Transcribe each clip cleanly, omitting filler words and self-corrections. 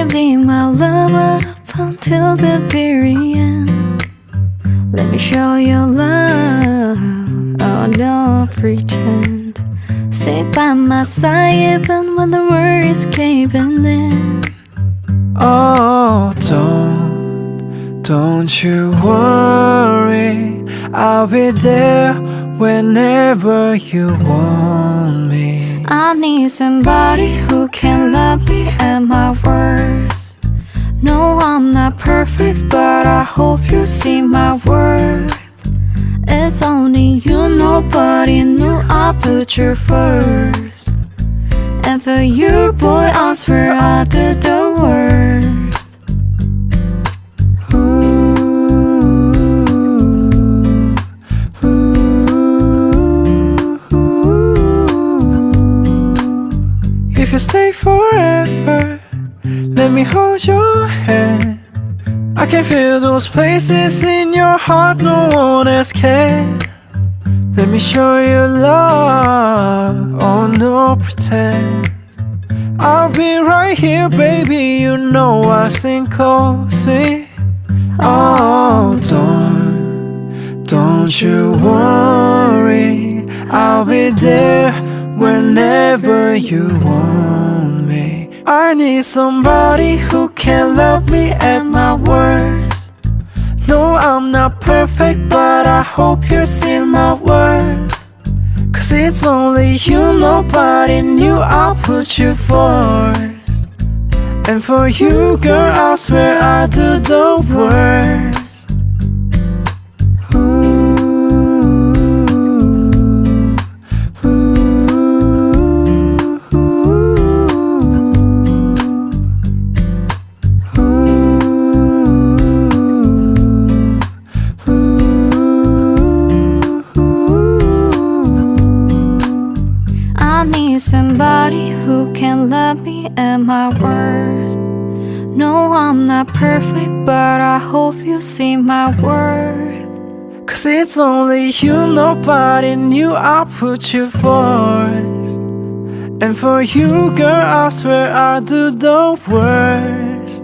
be my lover up until the very end. Let me show you love, oh don't pretend. Stay by my side even when the world is caving in. Oh, don't you worry, I'll be there whenever you want me. I need somebody who can love me at my worst. No, I'm not perfect, but I hope you see my worth. It's only you, nobody knew I put you first. And for you, boy, I swear I did the worst. If you stay forever, let me hold your hand. I can feel those places in your heart no one else can. Let me show you love, oh no pretend. I'll be right here, baby, you know I sing closely. Oh, don't you worry, I'll be there whenever you want me. I need somebody who can love me at my worst. No, I'm not perfect, but I hope you see my worth. Cause it's only you, nobody knew I'll put you first. And for you, girl, I swear I do the worst. Somebody who can love me at my worst. No, I'm not perfect, but I hope you see my worth. Cause it's only you, nobody knew I put you first. And for you, girl, I swear I do the worst.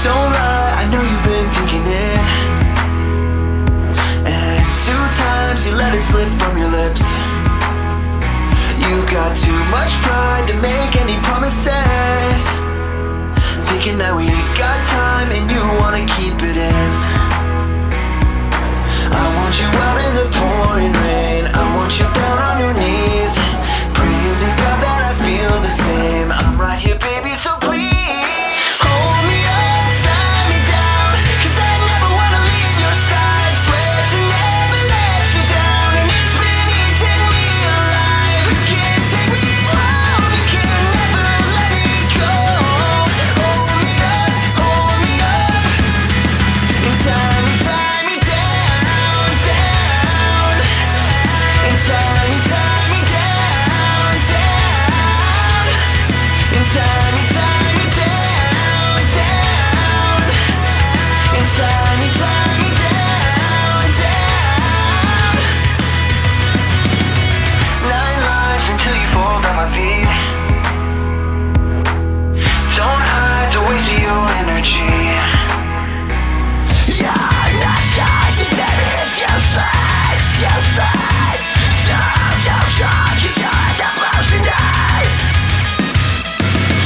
Don't lie, I know you've been thinking it. And 2 times you let it slip from your lips. You got too much pride to make any promises, thinking that we got time and you wanna keep it in. I want you out in the pouring rain, I want you down on your knees, praying to God that I feel the same. I'm right here, baby, so please hold me up, tie me down, 'cause I never wanna leave your side. Swear to never let you down, and it's been eating me alive. You can't take me home, you can never let me go. Hold me up, and tie me down, down, and tie me down, down, and tie me down, down, and tie me down, down. 9 lives until you fall down my feet. Don't hide, don't waste your energy. You're not shy, so baby, it's your face, your face. So don't try, 'cause you're the person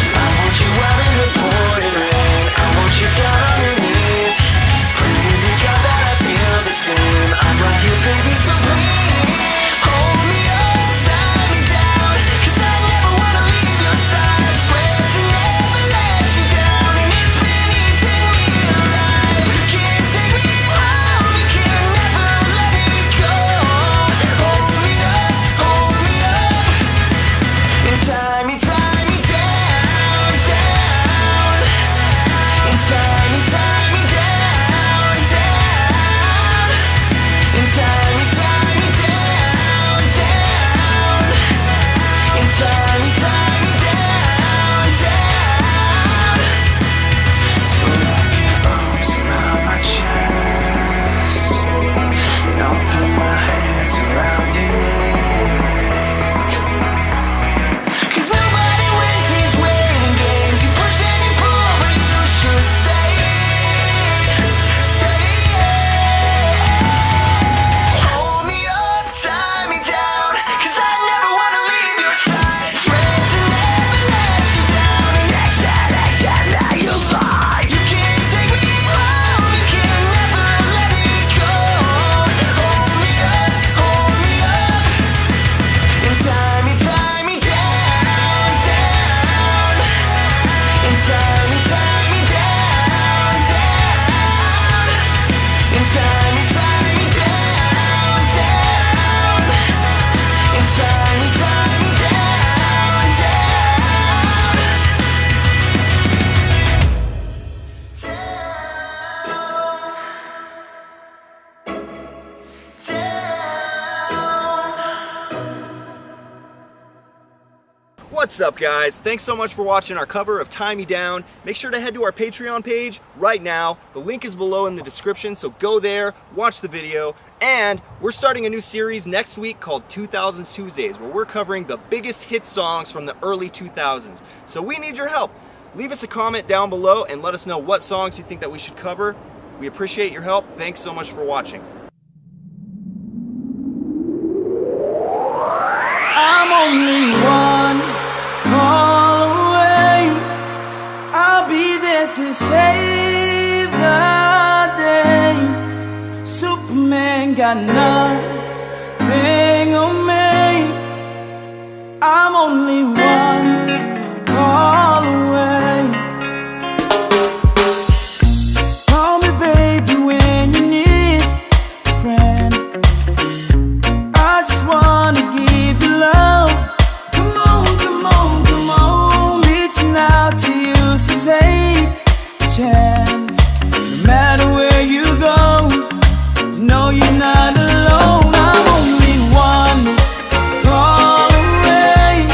I want you out in the pouring rain, I want you down on your knees, praying to God that I feel the same. I'm right here, baby, so please hold me up, tie me down, 'cause I never wanna leave your side. Swear to never let you down, and it's been eating me alive. You can't take me home, you can never let me go. Hold me up, and tie me down, down, and tie me down, down, and tie me down, down, and tie me down, down. So wrap your arms around my chest, and I'll put my hands around your neck. 'Cause nobody wins these waiting games. You push and you pull, but you should stay. Hold me up, tie me down, 'cause I never wanna leave your side. Swear to never let you down, and that's that you lie. You can't take me home, you can never let me go. Hold me up, and tie me down, down, and tie me down, down, and tie me down, down, and tie me down, What's up, guys? Thanks so much for watching our cover of Tie Me Down. Make sure to head to our Patreon page right now. The link is below in the description, so go there, watch the video. And we're starting a new series next week called 2000s Tuesdays, where we're covering the biggest hit songs from the early 2000s. So we need your help. Leave us a comment down below and let us know what songs you think that we should cover. We appreciate your help. Thanks so much for watching. I'm only one call away. I'll be there to save the day. Superman got nothing on me. I'm only one call away. Call me, baby, when you need a friend. I just wanna give you love. Come on, come on, come on. Reaching out to you, so take a chance. No matter where you go, you know you're not alone. I'm only one call away.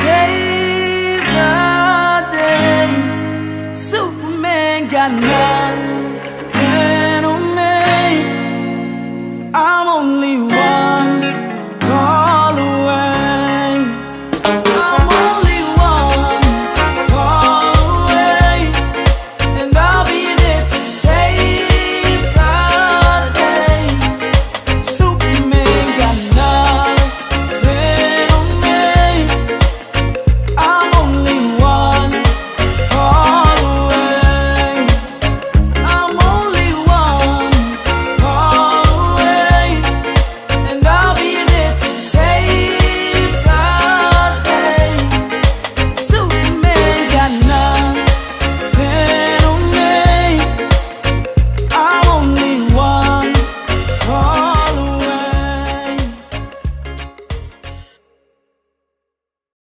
save the day. Superman got nothing.